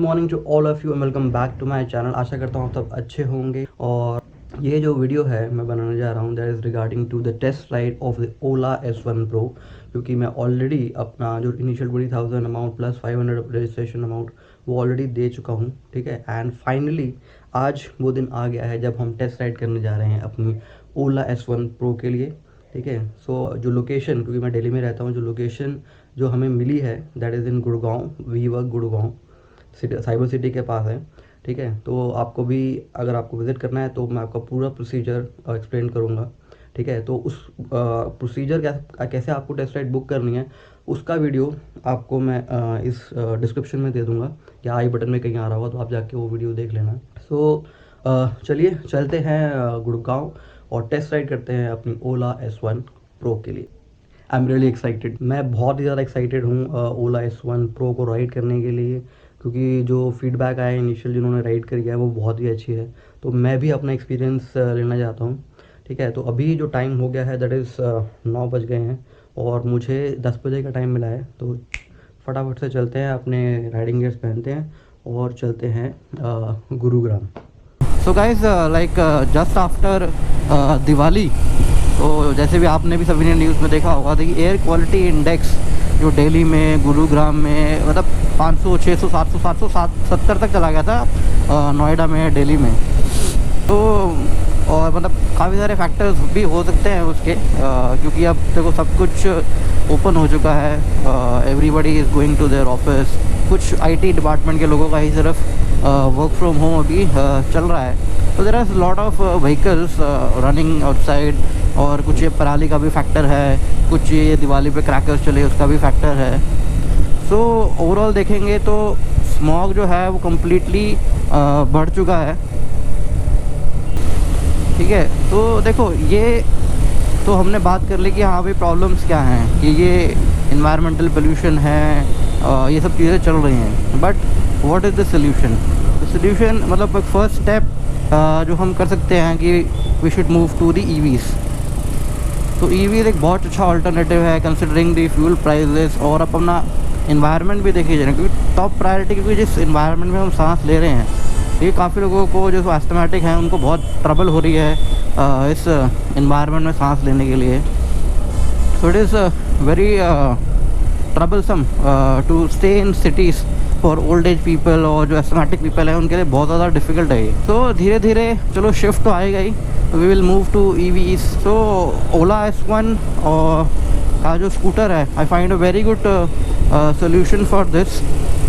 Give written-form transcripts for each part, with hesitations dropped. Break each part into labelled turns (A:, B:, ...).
A: Morning to all of you and welcome back to my channel. आशा करता हूँ सब अच्छे होंगे। और ये जो वीडियो है मैं बनाने जा रहा हूँ that is regarding to the test ride of the Ola S1 Pro, क्योंकि मैं ऑलरेडी अपना जो initial 20,000 amount plus 500 registration amount वो ऑलरेडी दे चुका हूँ। ठीक है, एंड फाइनली आज वो दिन आ गया है जब हम टेस्ट राइड करने जा रहे हैं अपनी ओला S1 Pro के लिए। ठीक है, सो जो लोकेशन, क्योंकि मैं दिल्ली में रहता हूँ, जो लोकेशन जो हमें मिली है that is in Gurgaon, WeWork Gurgaon city, cyber city के पास है। ठीक है, तो आपको भी अगर आपको विज़िट करना है तो मैं आपका पूरा प्रोसीजर एक्सप्लेन करूँगा। ठीक है, तो उस प्रोसीजर कैसे आपको टेस्ट राइड बुक करनी है उसका वीडियो आपको मैं इस डिस्क्रिप्शन में दे दूँगा या आई बटन में कहीं आ रहा होगा, तो आप जाके वो वीडियो देख लेना। सो चलिए चलते हैं गुड़गांव और टेस्ट राइड करते हैं अपनी ओला S1 Pro के लिए। आई एम रियली एक्साइटेड, मैं बहुत ही ज़्यादा एक्साइटेड हूँ ओला S1 Pro को राइड करने के लिए, क्योंकि जो फीडबैक आया इनिशियल जिन्होंने राइड करी है वो बहुत ही अच्छी है। तो मैं भी अपना एक्सपीरियंस लेना चाहता हूँ। ठीक है, तो अभी जो टाइम हो गया है दैट इज़ 9 बज गए हैं और मुझे 10 बजे का टाइम मिला है। तो फटाफट से चलते हैं, अपने राइडिंग गियर्स पहनते हैं और चलते हैं Gurugram. So guys like just after Diwali, तो जैसे भी आपने भी सभी ने न्यूज़ में देखा होगा कि एयर क्वालिटी इंडेक्स जो दिल्ली में गुरुग्राम में मतलब 500, 600, 700, 700, 770 तक चला गया था नोएडा में, दिल्ली में। तो और मतलब काफ़ी सारे फैक्टर्स भी हो सकते हैं उसके, क्योंकि अब देखो सब कुछ ओपन हो चुका है, everybody is going to their office. कुछ IT डिपार्टमेंट के लोगों का ही सिर्फ वर्क फ्रॉम होम अभी चल रहा है। तो there are lot of vehicles running outside, और कुछ ये पराली का भी फैक्टर है, कुछ ये दिवाली पे क्रैकर्स चले उसका भी फैक्टर है। सो ओवरऑल देखेंगे तो स्मॉग जो है वो कम्प्लीटली बढ़ चुका है। ठीक है, तो देखो ये तो हमने बात कर ली कि हाँ भाई प्रॉब्लम्स क्या हैं, कि ये इन्वायरमेंटल पोल्यूशन है, ये सब चीज़ें चल रही हैं। But what is the solution? The solution मतलब एक फर्स्ट स्टेप जो हम कर सकते हैं कि we should move to the EVs। तो EVs एक बहुत अच्छा अल्टरनेटिव है कंसिडरिंग द फ्यूल प्राइजेस, और अपना इन्वायरमेंट भी देखिए जाए, क्योंकि टॉप प्रायोरिटी, क्योंकि जिस इन्वायरमेंट में हम सांस ले रहे हैं ये काफ़ी लोगों को जो एस्थमेटिक हैं उनको बहुत ट्रबल हो रही है इस इन्वायरमेंट में सांस लेने के लिए। So it is very troublesome to stay in cities for old age people, और जो एस्थमेटिक पीपल है उनके लिए बहुत ज़्यादा डिफ़िकल्ट है ये। तो धीरे धीरे चलो शिफ्ट तो आएगा ही, we will move to EVs। So Ola S1 का जो स्कूटर है I find a very good solution for this,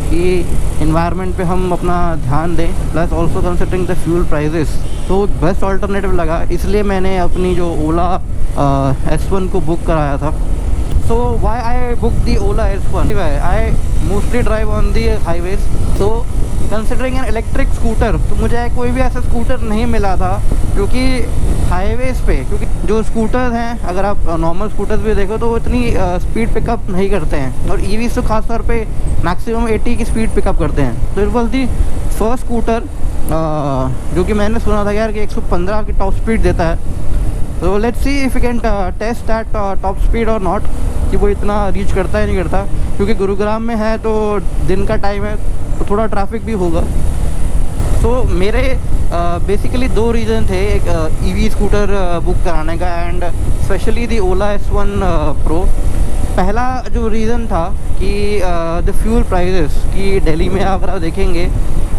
A: कि इन्वायरमेंट पे हम अपना ध्यान दें, plus also considering the fuel prices. तो बेस्ट अल्टरनेटिव लगा, इसलिए मैंने अपनी जो ओला S1 को बुक कराया था। So why I booked the Ola S1? I mostly drive on the highways. So considering an electric scooter, तो मुझे कोई भी ऐसा स्कूटर नहीं मिला था जो कि हाईवेज़ पे, क्योंकि जो स्कूटर्स हैं अगर आप नॉर्मल स्कूटर्स भी देखो तो वो इतनी स्पीड पिकअप नहीं करते हैं, और EVs तो खास तौर पे मैक्सिमम 80 की स्पीड पिकअप करते हैं। तो it was the first scooter जो कि मैंने सुना था यार कि 115 की टॉप स्पीड देता है। तो let's see if you can test that top speed और नॉट, कि वो इतना रीच करता है नहीं करता, क्योंकि गुरुग्राम में है तो दिन का टाइम है तो थोड़ा ट्रैफिक भी होगा। तो मेरे बेसिकली 2 रीज़न थे, एक EV स्कूटर बुक कराने का and specially the Ola S1 Pro। पहला जो रीज़न था कि द फ्यूल प्राइजेस, कि दिल्ली में अगर आप देखेंगे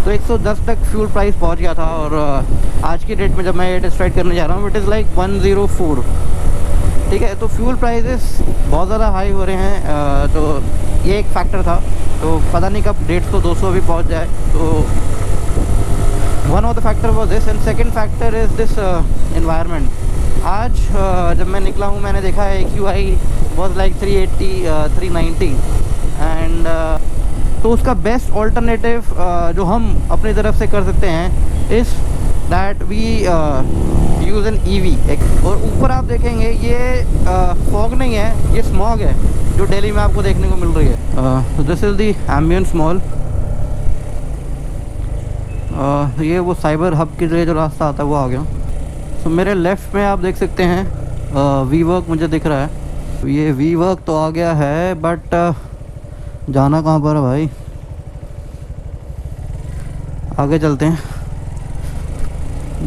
A: तो 110 तक फ्यूल प्राइस पहुंच गया था, और आज की डेट में जब मैं ये टेस्ट राइड करने जा रहा हूँ इट इज़ लाइक 104। ठीक है, तो फ्यूल प्राइजेस बहुत ज़्यादा हाई हो रहे हैं। तो ये एक फैक्टर था, तो पता नहीं कब 150 200 भी पहुंच जाए। तो one of the factor was this, and second factor is this environment. आज जब मैं निकला हूँ मैंने देखा है AQI वॉज लाइक 380 390, एंड तो उसका बेस्ट ऑल्टरनेटिव जो हम अपनी तरफ से कर सकते हैं is that we use an EV। और ऊपर आप देखेंगे ये फॉग नहीं है, ये स्मॉग है जो दिल्ली में आपको देखने को मिल रही है। तो this is the ambience mall. ये वो साइबर हब के लिए जो रास्ता आता है वो आ गया। तो मेरे लेफ़्ट में आप देख सकते हैं वीवर्क मुझे दिख रहा है। ये वीवर्क तो आ गया है, बट जाना कहाँ पर है भाई? आगे चलते हैं।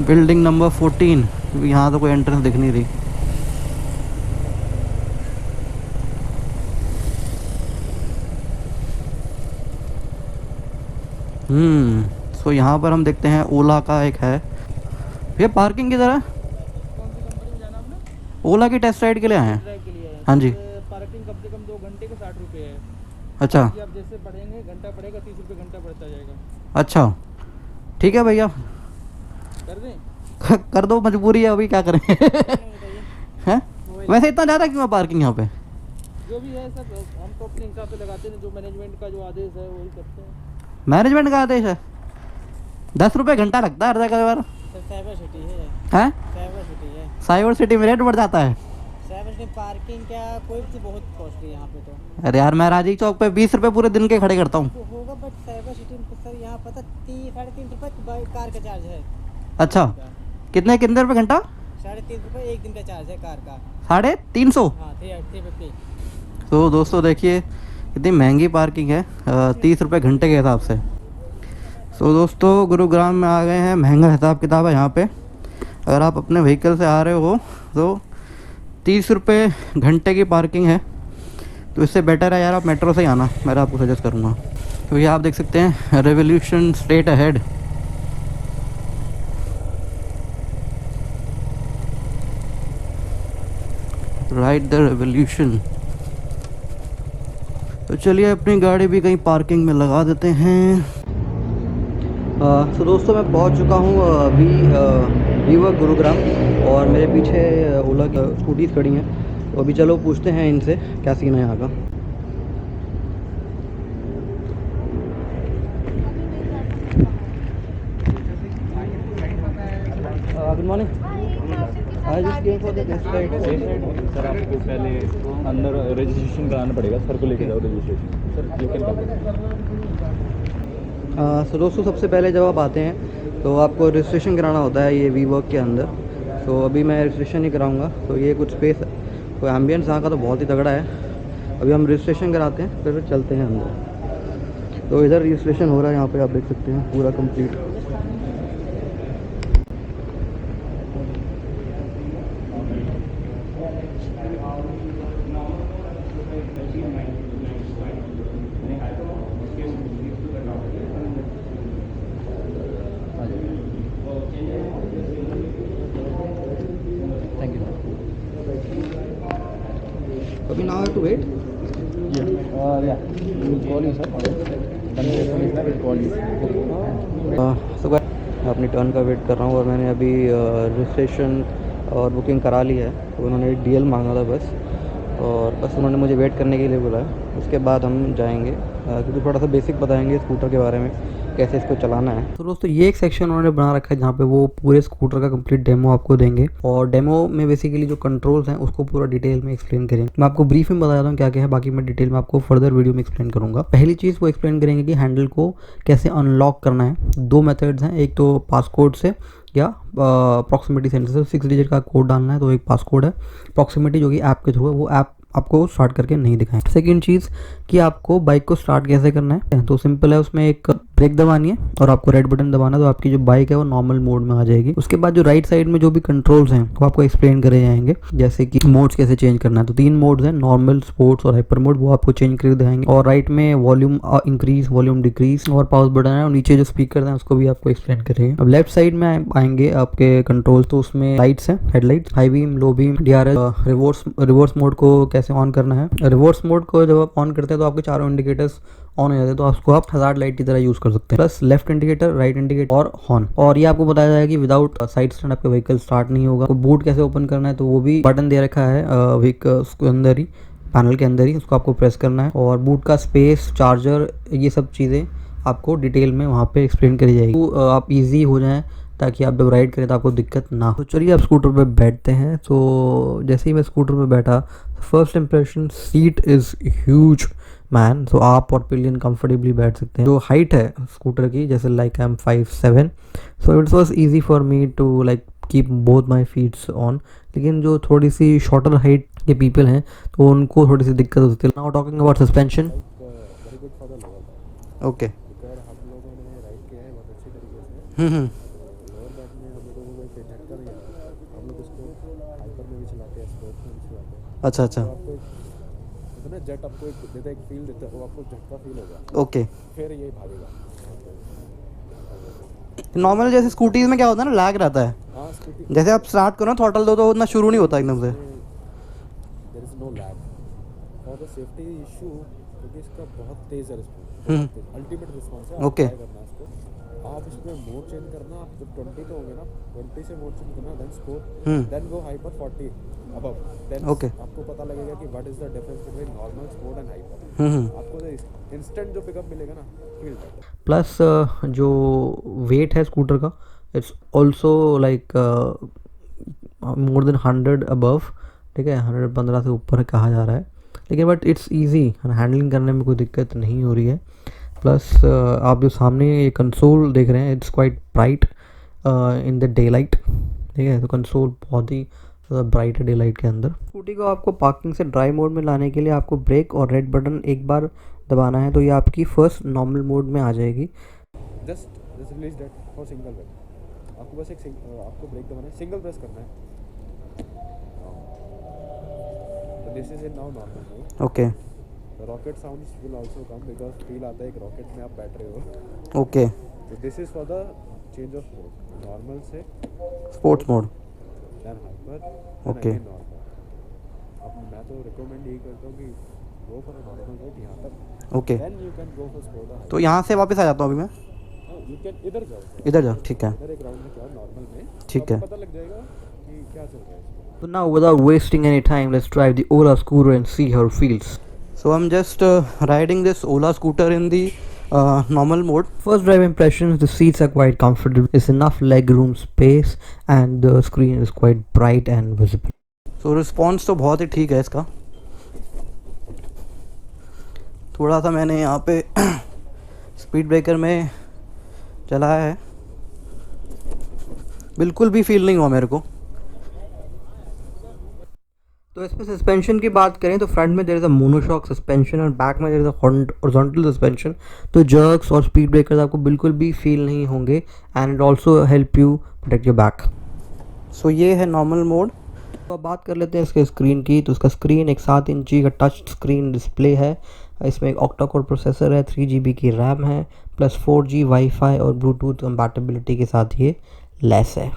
A: Building number 14। यहाँ तो कोई एंट्रेंस दिख नहीं रही। सो यहाँ पर हम देखते हैं ओला का एक है। भैया पार्किंग किधर है? ओला की टेस्ट राइड के लिए आए हैं। हाँ जी।
B: पार्किंग कम से कम 2 घंटे के 60 रुपये है।
A: अच्छा।
B: आप जैसे पढ़ेंगे घंटा पड़ेगा 30 रुपये घंटा पड़ता जाएगा।
A: अच्छा ठीक है भैया,
B: कर दें?
A: कर दो, मजबूरी है अभी, क्या करें। हैं वैसे इतना ज़्यादा क्यों है पार्किंग यहाँ पे?
B: जो भी है सब हम तो अपने हिसाब से लगाते हैं, जो मैनेजमेंट का जो आदेश है वही करते हैं।
A: मैनेजमेंट का आदेश है? 10 रुपये घंटा लगता है हर जगह बार।
B: साइबर सिटी है।
A: हैं?
B: साइबर सिटी है।
A: साइबर सिटी में रेट बढ़ जाता है।
B: साइबर सिटी पार्किंग क्या कोई भी बहुत कॉस्टली है यहाँ पे तो।
A: अरे यार मैं राजी चौक पे 20 रुपये पूरे दिन के खड़े करता हूँ।
B: तो होगा बट साइबर सिटी में सर यहाँ पता 3-3.5 रुपये कार का चार्ज है।
A: अच्छा कितने रुपये घंटा?
B: 3.5 रुपये एक दिन का चार्ज है कार का।
A: 350?
B: हाँ 350।
A: तो दोस्तों देखिए इतनी महंगी पार्किंग है 30 रुपये घंटे के हिसाब से। सो दोस्तों गुरुग्राम में आ गए हैं, महंगा हिसाब किताब है यहाँ पे। अगर आप अपने व्हीकल से आ रहे हो तो 30 रुपये घंटे की पार्किंग है, तो इससे बेटर है यार आप मेट्रो से ही आना, मैं आपको सजेस्ट करूँगा। तो ये आप देख सकते हैं revolution straight ahead. Right the revolution. तो चलिए अपनी गाड़ी भी कहीं पार्किंग में लगा देते हैं। तो दोस्तों मैं पहुंच चुका हूं वीवर्क गुरुग्राम, और मेरे पीछे ओला की स्कूटीज़ खड़ी हैं। तो अभी चलो पूछते हैं इनसे क्या सीन है यहाँ का। Good morning. आज
C: सर आपको पहले अंदर रजिस्ट्रेशन कराना पड़ेगा, सर को लेके जाओ registration. Sir you can come.
A: So दोस्तों सबसे पहले जब आप आते हैं तो आपको रजिस्ट्रेशन कराना होता है ये वीवर्क के अंदर। तो अभी मैं रजिस्ट्रेशन ही कराऊंगा। तो ये कुछ स्पेस, तो एम्बियंस यहाँ का तो बहुत ही तगड़ा है। अभी हम रजिस्ट्रेशन कराते हैं फिर चलते हैं अंदर। तो इधर रजिस्ट्रेशन हो रहा है, यहाँ पे आप देख सकते हैं पूरा कंप्लीट। अभी नाउ टू वेट। तो अपनी टर्न का वेट कर रहा हूँ, और मैंने अभी रजिस्ट्रेशन और बुकिंग करा ली है। तो उन्होंने एक DL मांगा था बस, और बस उन्होंने मुझे वेट करने के लिए बुलाया। उसके बाद हम जाएंगे, क्योंकि थोड़ा सा बेसिक बताएंगे स्कूटर के बारे में, कैसे इसको चलाना है। तो दोस्तों ये एक सेक्शन उन्होंने बना रखा है जहाँ पे वो पूरे स्कूटर का कंप्लीट डेमो आपको देंगे, और डेमो में बेसिकली जो कंट्रोल्स हैं उसको पूरा डिटेल में एक्सप्लेन करेंगे। मैं आपको ब्रीफ में बता देता हूँ क्या क्या है, बाकी मैं डिटेल में आपको फर्दर वीडियो में एक्सप्लेन करूँगा। पहली चीज़ वो एक्सप्लेन करेंगे कि हैंडल को कैसे अनलॉक करना है। 2 मेथड्स हैं, एक तो पासकोड से या प्रॉक्सिमिटी सेंसर से 6 डिजिट का कोड डालना है, तो एक पासकोड है। प्रॉक्सिमिटी जो कि ऐप के थ्रू है, वो ऐप आपको स्टार्ट करके नहीं दिखाएं। सेकंड चीज़ कि आपको बाइक को स्टार्ट कैसे करना है, तो सिंपल है, उसमें एक ब्रेक दबानी है और आपको रेड बटन दबाना है, तो आपकी जो बाइक है वो नॉर्मल मोड में आ जाएगी। उसके बाद जो राइट साइड में जो भी कंट्रोल्स हैं वो आपको एक्सप्लेन करे जाएंगे, जैसे कि मोड्स कैसे चेंज करना है। तो 3 मोड्स हैं, नॉर्मल, स्पोर्ट्स और हाइपर मोड, वो आपको चेंज कर देंगे। और राइट में वॉल्यूम इंक्रीज, वॉल्यूम डिक्रीज और पॉज बटन है, और नीचे जो स्पीकर हैं उसको भी आपको एक्सप्लेन करेंगे। अब लेफ्ट साइड में आएंगे आपके कंट्रोल्स, तो उसमें लाइट्स हैं, headlights, high beam, low beam, DRS, reverse mode को कैसे ऑन करना है। रिवर्स मोड को जब आप ऑन करते हैं तो आपके चारों इंडिकेटर्स ऑन हो जाते हैं, तो उसको आप हज़ार्ड लाइट की तरह यूज़ कर सकते हैं। Plus left indicator, right indicator और हॉर्न। और ये आपको बताया जाएगा कि विदाउट साइड स्टैंड आपका व्हीकल स्टार्ट नहीं होगा। तो बूट कैसे ओपन करना है, तो वो भी बटन दे रखा है व्हीकल उसके अंदर ही, पैनल के अंदर ही, उसको आपको प्रेस करना है। और बूट का स्पेस, चार्जर, ये सब चीज़ें आपको डिटेल में वहाँ पे एक्सप्लेन करी जाएगी, तो आप ईजी हो जाएँ, ताकि आप जब राइड करें तो आपको दिक्कत ना हो। तो चलिए आप स्कूटर पे बैठते हैं। तो जैसे ही मैं स्कूटर पे बैठा, first impression, seat is huge man. तो आप और पिलियन कंफर्टेबली बैठ सकते हैं। जो हाइट है स्कूटर की, जैसे like I am 5'7", so it's was easy for me to like keep both my feets on. लेकिन जो थोड़ी सी शॉर्टर हाइट के पीपल हैं तो उनको थोड़ी सी दिक्कत होती है। Now talking about suspension, okay.
D: Lower back में हम लोगों को कोई झटका नहीं आता, हम लोग इसको हाइपर में भी चलाते हैं, स्पोर्ट्स में भी चलाते हैं।
A: अच्छा अच्छा,
D: तो आपको एक ना जेट आपको एक देता है, एक फील देता है, वो आपको झटका फील होगा,
A: ओके।
D: फिर ये भागेगा।
A: नॉर्मल जैसे स्कूटीज में क्या होता है ना, लैग रहता है,
D: हाँ स्कूटी
A: जैसे आप स्टार्ट करो ना थ्रॉटल दो तो उतना शुरू नहीं होता एकदम से।
D: There is no lag for the safety issue, क्योंकि इसका बहुत तेज़ है रिस्पॉन्स,
A: हम्म।
D: अल्टीमेट रिस्पॉन्स है।
A: Okay.
D: ट्राई करना इसको, आप इसमें मोड चेंज करना, आप जब 20 पे होंगे ना, 20 से मोड चेंज करना, then sport, then go hyper 40 above, then
A: Okay.
D: आपको पता लगेगा कि what is the difference between normal, sport and hyper. आपको इंस्टेंट जो पिकअप मिलेगा ना, फील दैट।
A: प्लस जो वेट है स्कूटर का, it's also like more than 100 above, ठीक है, 115 से ऊपर कहा जा रहा है, लेकिन बट इट्स इजी, हैंडलिंग करने में कोई दिक्कत नहीं हो रही है। प्लस आप जो सामने ये कंसोल देख रहे हैं, it's quite bright in the day light, ठीक है, तो कंसोल बहुत ही ब्राइट है डे लाइट के अंदर। स्कूटी को आपको पार्किंग से ड्राइव मोड में लाने के लिए आपको ब्रेक और रेड बटन एक बार दबाना है, तो ये आपकी फर्स्ट नॉर्मल मोड में आ जाएगी।
D: Just release that for single brake, आपको बस आपको ब्रेक दबाना है, सिंगल प्रेस करना है। This is in now normal mode.
A: Okay
D: rocket sounds will also come, because feel आता है एक रॉकेट में आप बैठ रहे हो।
A: ओके,
D: तो this is for the change of mode, normal से
A: sports mode.
D: Then hyper,
A: Okay.
D: Normal. अब मैं तो रिकमेंड यही करता हूँ कि गो फॉर नॉर्मल मोड यहाँ तक,
A: okay,
D: then you can go for sport.
A: तो यहाँ से वापस आ जाता हूँ अभी मैं,
D: यू कैन इधर जाओ,
A: इधर जाओ, ठीक है,
D: इधर एक राउंड में जाओ नॉर्मल में,
A: ठीक
D: तो
A: है।
D: आपको पता लग जाएगा कि क्या चल रहा है इसमें।
A: So now without wasting any time, let's drive the Ola scooter and see how it feels. So I'm just riding this Ola scooter in the normal mode. First drive impressions, the seats are quite comfortable. There's enough leg room space and the screen is quite bright and visible. So response तो बहुत ही ठीक है इसका। थोड़ा सा मैंने यहाँ पे स्पीड ब्रेकर में चलाया है, बिल्कुल भी फील नहीं हुआ मेरे को। तो इसमें सस्पेंशन की बात करें तो फ्रंट में there is a monoshock suspension और बैक में there is a horizontal suspension, तो जर्क्स और स्पीड ब्रेकर्स आपको बिल्कुल भी फील नहीं होंगे and it also help you protect your back. So ये है नॉर्मल मोड। तो अब बात कर लेते हैं इसके स्क्रीन की। तो इसका स्क्रीन एक 7 इंची का टच स्क्रीन डिस्प्ले है, इसमें एक ऑक्टा कोर प्रोसेसर है, 3 GB की रैम है, प्लस 4G वाईफाई और ब्लूटूथ कंपैटिबिलिटी के साथ ये लेस है।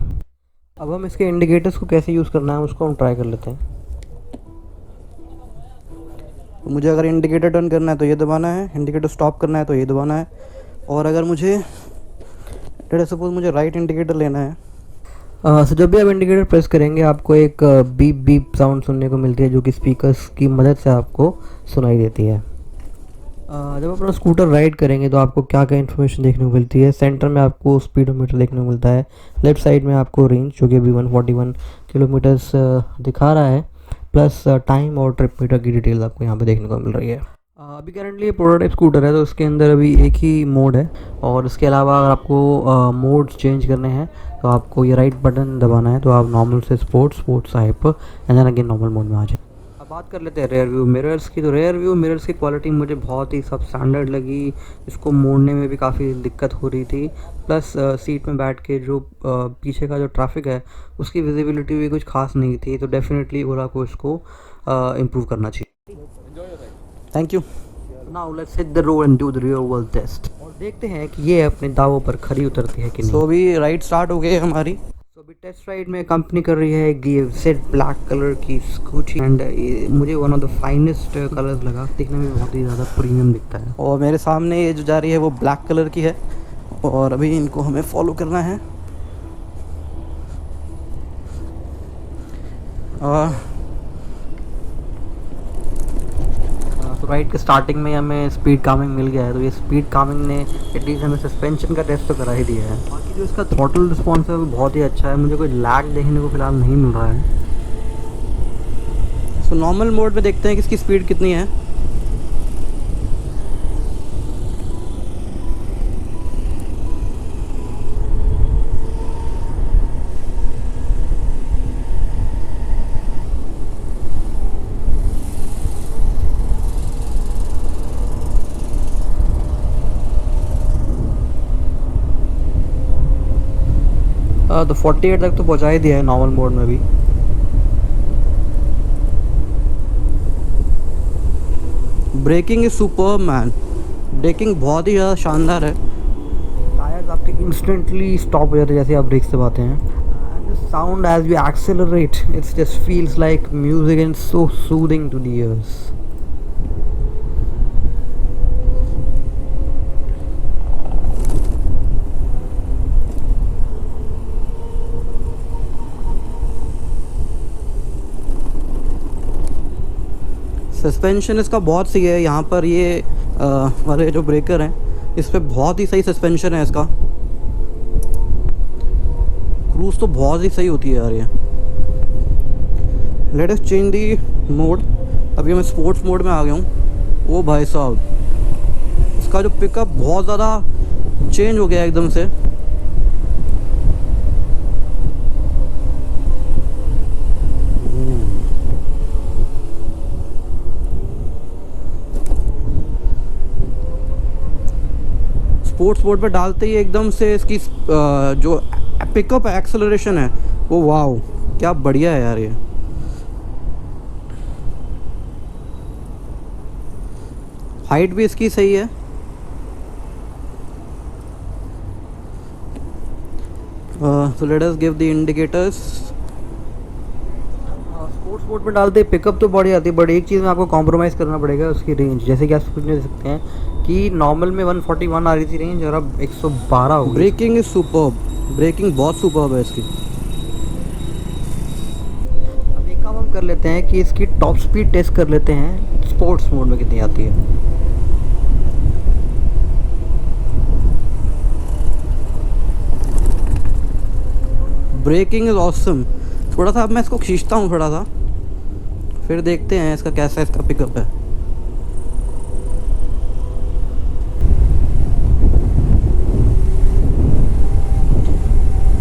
A: अब हम इसके इंडिकेटर्स को कैसे यूज़ करना है उसको हम ट्राई कर लेते हैं। तो मुझे अगर इंडिकेटर टर्न करना है तो ये दबाना है, इंडिकेटर स्टॉप करना है तो ये दबाना है, और अगर मुझे सपोज मुझे राइट इंडिकेटर लेना है, तो जब भी आप इंडिकेटर प्रेस करेंगे आपको एक बीप बीप साउंड सुनने को मिलती है जो कि स्पीकर्स की मदद से आपको सुनाई देती है। जब अपना स्कूटर राइड करेंगे तो आपको क्या क्या इन्फॉर्मेशन देखने को मिलती है। सेंटर में आपको स्पीडोमीटर देखने को मिलता है, लेफ्ट साइड में आपको रेंज जो कि अभी 141 किलोमीटर्स दिखा रहा है, प्लस टाइम और ट्रिप मीटर की डिटेल आपको यहाँ पे देखने को मिल रही है। अभी करंटली ये प्रोटोटाइप स्कूटर है तो इसके अंदर अभी एक ही मोड है, और इसके अलावा अगर आपको मोड्स चेंज करने हैं तो आपको ये राइट बटन दबाना है, तो आप नॉर्मल से sports hyper and then again normal mode में आ जाए। अब बात कर लेते हैं रेयर व्यू मिरर्स की। तो रेयर व्यू मिरर्स की क्वालिटी मुझे बहुत ही सब स्टैंडर्ड लगी, इसको मोड़ने में भी काफ़ी दिक्कत हो रही थी, प्लस सीट में बैठ के जो पीछे का जो ट्रैफिक है उसकी विजिबिलिटी भी कुछ खास नहीं थी, तो डेफिनेटली ओला को इसको इम्प्रूव करना चाहिए। Thank you. Now let's hit the road and do the real world test, और देखते हैं कि ये अपने दावों पर खरी उतरती है कि नहीं। तो अभी राइड स्टार्ट हो गई है हमारी। तो अभी टेस्ट राइड में कंपनी कर रही है GFZ ब्लैक कलर की स्कूटी, एंड मुझे one of the finest colours लगा, दिखने में बहुत ही ज़्यादा प्रीमियम दिखता है। और मेरे सामने ये जो जा रही है वो ब्लैक कलर की है, और अभी इनको हमें फॉलो करना है। तो राइड के स्टार्टिंग में हमें स्पीड कामिंग मिल गया है, तो ये स्पीड कामिंग ने एटलीस्ट हमें सस्पेंशन का टेस्ट तो करा ही दिया है। बाकी जो इसका थ्रॉटल रिस्पॉन्स है वो बहुत ही अच्छा है, मुझे कोई लैग देखने को फिलहाल नहीं मिल रहा है। सो नॉर्मल मोड में देखते हैं कि इसकी स्पीड कितनी है। तो 48 तक तो पहुंचा ही दिया है नॉर्मल मोड में भी। Braking is super man, braking बहुत ही ज़्यादा शानदार है। टायर्स आपके इंस्टेंटली स्टॉप हो जाते हैं जैसे आप ब्रेक से आते हैं। And the sound as we accelerate it's just feels like music and so soothing to the ears. Suspension इसका बहुत सही है। यहाँ पर ये वाले जो ब्रेकर हैं इस पर बहुत ही सही सस्पेंशन है इसका। क्रूज़ तो बहुत ही सही होती है यार ये। Let us change the mode. अभी मैं स्पोर्ट्स मोड में आ गया हूँ। ओ भाई साहब, इसका जो पिकअप बहुत ज़्यादा चेंज हो गया एकदम से। स्पोर्ट्स मोड पे डालते ही एकदम से इसकी जो पिकअप एक्सेलरेशन है वो वाओ क्या बढ़िया है यार ये। हाइट भी इसकी सही है। so let us give the indicators। Sports mode में डालते पिकअप तो बढ़िया आती है, बट एक चीज़ में आपको कॉम्प्रोमाइज़ करना पड़ेगा, उसकी रेंज। जैसे कि आप कुछ नहीं सकते हैं कि नॉर्मल में 141 आ रही थी रेंज और अब 112 हो गई। ब्रेकिंग इज सुपर्ब, ब्रेकिंग बहुत सुपर्ब है इसकी। अब एक काम हम कर लेते हैं कि इसकी टॉप स्पीड टेस्ट कर लेते हैं स्पोर्ट्स मोड में कितनी आती है। Braking is awesome. थोड़ा सा अब मैं इसको खींचता हूँ थोड़ा सा, फिर देखते हैं इसका कैसा इसका पिकअप है।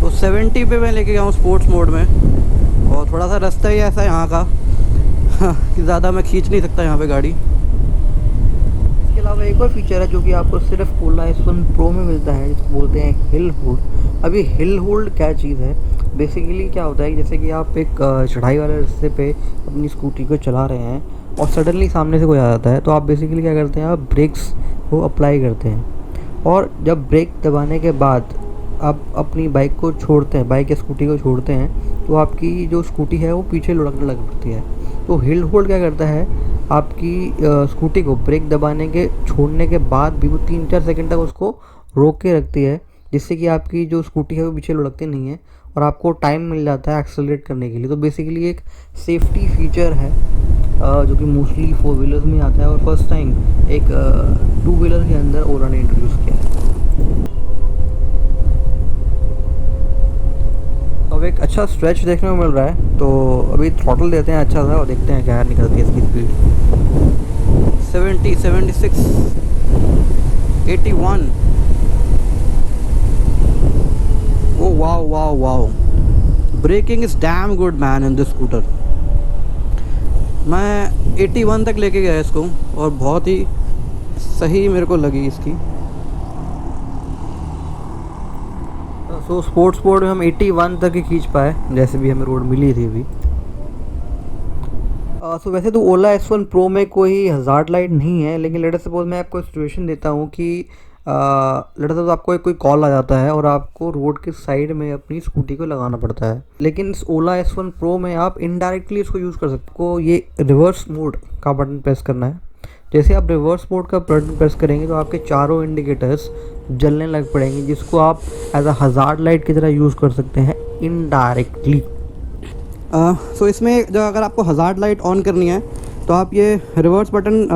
A: तो 70 पे मैं लेके गया हूँ स्पोर्ट्स मोड में, और थोड़ा सा रास्ता ही ऐसा है यहाँ का कि ज़्यादा मैं खींच नहीं सकता यहाँ पे गाड़ी। इसके अलावा एक और फीचर है जो कि आपको सिर्फ ओला S1 Pro में मिलता है, जिसको बोलते हैं हिल होल्ड। अभी हिल होल्ड क्या चीज़ है, बेसिकली क्या होता है कि जैसे कि आप एक चढ़ाई वाले रास्ते पे अपनी स्कूटी को चला रहे हैं और सडनली सामने से कोई आ जाता है, तो आप बेसिकली क्या करते हैं, आप ब्रेक्स को अप्लाई करते हैं, और जब ब्रेक दबाने के बाद आप अपनी बाइक को छोड़ते हैं, बाइक या स्कूटी को छोड़ते हैं, तो आपकी जो स्कूटी है वो पीछे लुढ़कने लग पड़ती है। तो हिल होल्ड क्या करता है, आपकी स्कूटी को ब्रेक दबाने के छोड़ने के बाद भी वो 3-4 सेकंड तक उसको रोक के रखती है, जिससे कि आपकी जो स्कूटी है वो पीछे लुढ़कती नहीं है और आपको टाइम मिल जाता है एक्सेलरेट करने के लिए। तो बेसिकली एक सेफ्टी फीचर है जो कि मोस्टली 4 व्हीलर्स में आता है और फर्स्ट टाइम एक 2 व्हीलर के अंदर ओला ने इंट्रोड्यूस किया है। अब एक अच्छा स्ट्रेच देखने को मिल रहा है, तो अभी थ्रॉटल देते हैं अच्छा सा और देखते हैं क्या निकलती है इसकी speed. 70, 76, 81। Oh wow wow wow, braking is damn good man in this scooter। मैं 81 तक लेके गया इसको और बहुत ही सही मेरे को लगी इसकी। सो स्पोर्ट्स मोड में हम 81 तक ही खींच पाए, जैसे भी हमें रोड मिली थी अभी। सो वैसे तो ओला S1 Pro में कोई हज़ार्ड लाइट नहीं है, लेकिन लेट अस सपोज मैं आपको सिचुएशन देता हूँ कि लेट अस सपोज आपको कोई कॉल आ जाता है और आपको रोड के साइड में अपनी स्कूटी को लगाना पड़ता है, लेकिन इस ओला S1 Pro में आप इनडायरेक्टली इसको यूज़ कर सकते हो। ये रिवर्स मोड का बटन प्रेस करना है। जैसे आप रिवर्स मोड का बटन प्रेस करेंगे तो आपके चारों इंडिकेटर्स जलने लग पड़ेंगे, जिसको आप एज अ हज़ार्ड लाइट की तरह यूज़ कर सकते हैं इनडायरेक्टली। सो इसमें जो अगर आपको हज़ार्ड लाइट ऑन करनी है तो आप ये रिवर्स बटन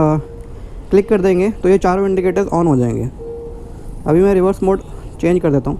A: क्लिक कर देंगे तो ये चारों इंडिकेटर्स ऑन हो जाएंगे। अभी मैं रिवर्स मोड चेंज कर देता हूँ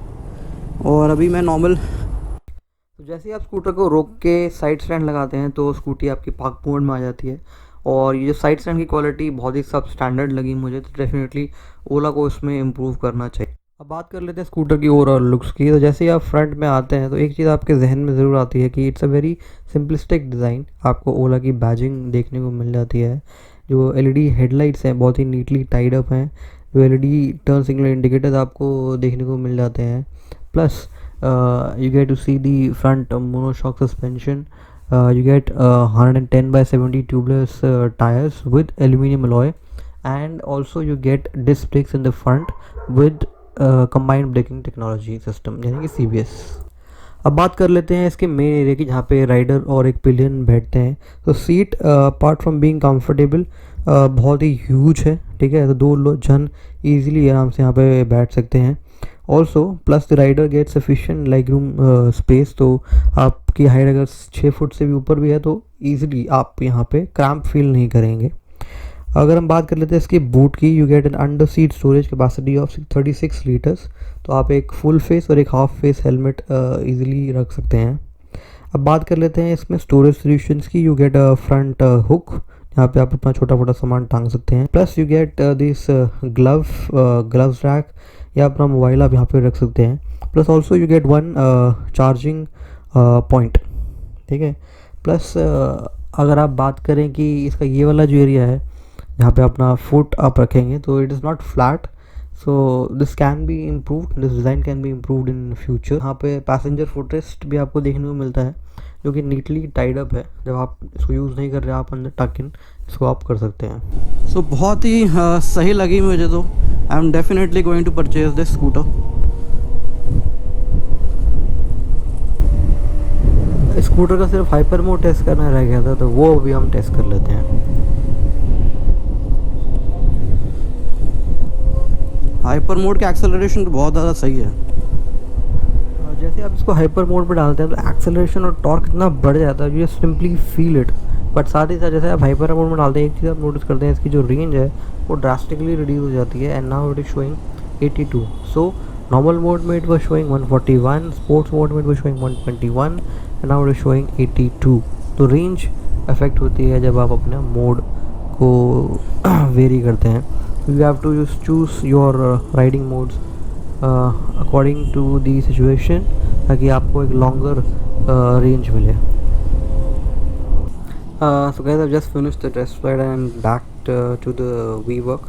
A: और अभी मैं नॉर्मल। तो जैसे ही आप स्कूटर को रोक के साइड स्टैंड लगाते हैं तो स्कूटी आपकी पार्क मोड में आ जाती है, और ये जो साइड स्टैंड की क्वालिटी बहुत ही सब स्टैंडर्ड लगी मुझे, तो डेफिनेटली ओला को इसमें इम्प्रूव करना चाहिए। अब बात कर लेते हैं स्कूटर की ओवरऑल लुक्स की। तो जैसे ही आप फ्रंट में आते हैं तो एक चीज़ आपके जहन में ज़रूर आती है कि it's a very simplistic design. आपको ओला की बैजिंग देखने को मिल जाती है। जो एलईडी हेडलाइट्स हैं बहुत ही नीटली टाइड अप हैं। जो एलईडी टर्न सिग्नल इंडिकेटर्स आपको देखने को मिल जाते हैं। Plus You get to see the front monoshock suspension. You get 110 by 70 tubeless tires with aluminum alloy, and also you get disc brakes in the front with combined braking technology system यानी कि CBS. अब बात कर लेते हैं इसके main area की, जहाँ पे राइडर और एक पिलियन बैठते हैं. तो seat apart from being comfortable बहुत ही ह्यूज है, ठीक है. तो दो जन ईजिली आराम से यहाँ पे बैठ सकते हैं. Also plus the rider get sufficient leg room space. तो आपकी हाइट अगर 6 फुट से भी ऊपर भी है तो ईजिली आप यहाँ पे क्रैम्प फील नहीं करेंगे. अगर हम बात कर लेते हैं इसकी बूट की, you get an under seat storage capacity of 36 litres. तो आप एक फुल फेस और एक हाफ फेस हेलमेट इजीली रख सकते हैं. अब बात कर लेते हैं इसमें स्टोरेज सॉल्यूशंस की. You get a front hook, यहाँ पे आप अपना छोटा मोटा सामान टांग सकते हैं. Plus you get this gloves rack, या अपना मोबाइल आप यहाँ पे रख सकते हैं. Plus also you get one charging point, ठीक है. प्लस अगर आप बात करें कि इसका ये वाला जो एरिया है जहाँ पे अपना फुट आप रखेंगे, तो it is not flat. So this can be improved, this design can be improved in future. यहाँ पे पैसेंजर फुटरेस्ट भी आपको देखने को मिलता है, जो कि नीटली टाइड अप है. जब आप इसको यूज़ नहीं कर रहे आप अंदर टक इन इसको आप कर सकते हैं. सो बहुत ही सही लगी मुझे. तो I am definitely going to purchase this scooter. Scooter का सिर्फ हाइपर मोड टेस्ट करना रह गया था, तो वो अभी हम टेस्ट कर लेते हैं. हाइपर मोड का एक्सेलरेशन तो बहुत ज़्यादा सही है. जैसे आप इसको हाइपर मोड पे डालते हैं तो एक्सेलरेशन और टॉर्क इतना बढ़ जाता है, you simply feel it. But साथ ही साथ जैसे आप हाइपर मोड में डालते हैं, एक चीज़ आप नोटिस करते हैं, इसकी जो रेंज है वो ड्रास्टिकली रिड्यूस हो जाती है. And now it is showing 82. So normal mode में it was showing 141, sports mode में it was showing 121, and now it is showing 82. तो रेंज अफेक्ट होती है जब आप अपने मोड को वेरी करते हैं. You have to just choose your riding modes according to the situation, ताकि आपको एक longer range मिले. So guys, I've just finished the test ride and back to the WeWork.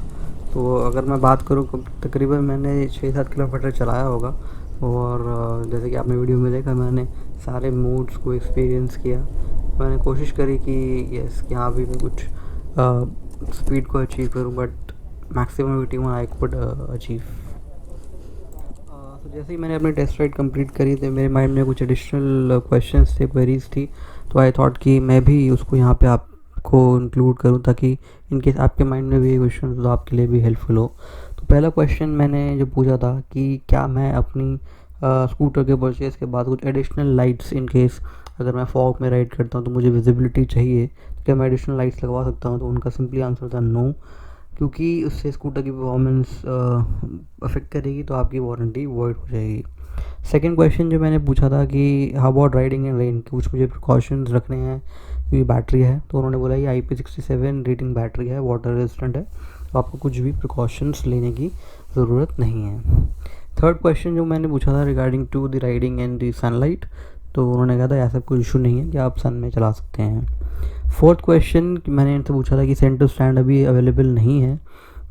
A: तो अगर मैं बात करूँ तकरीबन मैंने 6-7 किलोमीटर चलाया होगा. और जैसे कि आपने वीडियो में देखा, मैंने सारे मोड्स को एक्सपीरियंस किया. मैंने कोशिश करी कि यस कि हाँ भी मैं कुछ स्पीड को अचीव करूँ, but maximum 81 I could achieve. तो जैसे ही मैंने अपनी टेस्ट राइड कंप्लीट करी तो मेरे माइंड में कुछ एडिशनल क्वेश्चंस थे, क्वेरीज थी. तो आई थॉट कि मैं भी उसको यहाँ पे आपको इंक्लूड करूँ, ताकि इनकेस आपके माइंड में भी क्वेश्चन तो आपके लिए भी हेल्पफुल हो. तो पहला क्वेश्चन मैंने जो पूछा था कि क्या मैं अपनी स्कूटर के परचेज़ के बाद कुछ एडिशनल लाइट्स, इनकेस अगर मैं फॉग में राइड करता हूँ तो मुझे विजिबिलिटी चाहिए, तो क्या मैं एडिशनल लाइट्स लगवा सकता हूँ. तो उनका सिंपली आंसर था नो, क्योंकि उससे स्कूटर की परफॉर्मेंस अफेक्ट करेगी, तो आपकी वारंटी वॉइड हो जाएगी. सेकंड क्वेश्चन जो मैंने पूछा था कि how about riding in rain, कुछ मुझे प्रिकॉशंस रखने हैं क्योंकि बैटरी है. तो उन्होंने बोला ये IP67 रेटिंग बैटरी है, वाटर रेजिस्टेंट है, तो आपको कुछ भी प्रिकॉशंस लेने की ज़रूरत नहीं है. थर्ड क्वेश्चन जो मैंने पूछा था regarding to the riding and the sunlight, तो उन्होंने कहा था ऐसा कोई इशू नहीं है कि आप सन में चला सकते हैं. फोर्थ क्वेश्चन मैंने इनसे पूछा था कि सेंटर स्टैंड अभी अवेलेबल नहीं है,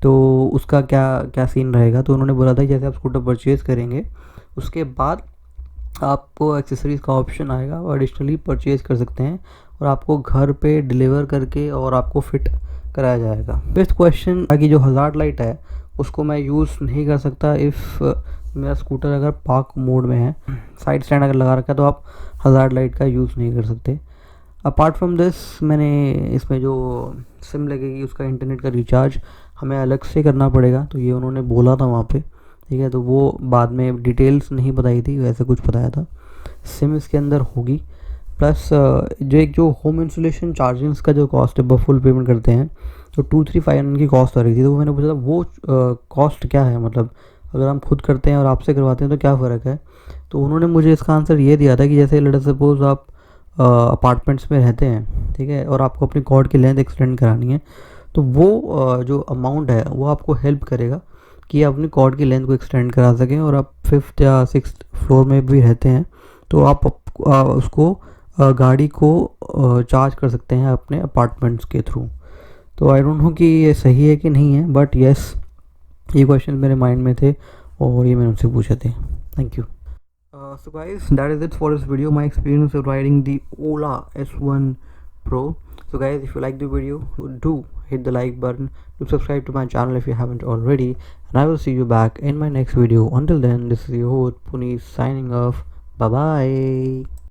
A: तो उसका क्या सीन रहेगा. तो उन्होंने बोला था जैसे आप स्कूटर परचेज़ करेंगे उसके बाद आपको एक्सेसरीज़ का ऑप्शन आएगा और एडिशनली परचेज़ कर सकते हैं, और आपको घर पे डिलीवर करके और आपको फिट कराया जाएगा. फिफ्थ क्वेश्चन कि जो हज़ार्ड लाइट है उसको मैं यूज़ नहीं कर सकता इफ़ मेरा स्कूटर अगर पार्क मोड में है. साइड स्टैंड अगर लगा रखा है तो आप हज़ार्ड लाइट का यूज़ नहीं कर सकते. अपार्ट फ्रॉम दिस मैंने इसमें जो सिम लगेगी उसका इंटरनेट का रिचार्ज हमें अलग से करना पड़ेगा, तो ये उन्होंने बोला था वहाँ पे, ठीक है. तो वो बाद में डिटेल्स नहीं बताई थी, वैसे कुछ बताया था. सिम इसके अंदर होगी. प्लस जो होम इंस्टॉलेशन चार्जिंग्स का जो कॉस्ट है फुल पेमेंट करते हैं, तो 2-3-5 की कॉस्ट आ रही थी. तो मैंने पूछा था वो कॉस्ट क्या है, मतलब अगर हम खुद करते हैं और आपसे करवाते हैं तो क्या फ़र्क है. तो उन्होंने मुझे इसका आंसर ये दिया था कि जैसे लेट सपोज आप अपार्टमेंट्स में रहते हैं, ठीक है, और आपको अपनी कॉर्ड की लेंथ एक्सटेंड करानी है, तो वो जो अमाउंट है वो आपको हेल्प करेगा कि आप अपनी कॉर्ड की लेंथ को एक्सटेंड करा सकें. और आप 5th या 6th फ्लोर में भी रहते हैं तो आप उसको गाड़ी को चार्ज कर सकते हैं अपने अपार्टमेंट्स के थ्रू. तो आई डोंट नो कि ये सही है कि नहीं है, बट येस ये क्वेश्चन मेरे माइंड में थे और ये मैंने उनसे पूछे थे. Thank you. So guys, that is it for this video, my experience of riding the Ola S1 Pro. So guys, if you like the video, do hit the like button, do subscribe to my channel if you haven't already, and I will see you back in my next video. Until then, this is your host Puneet signing off. Bye bye.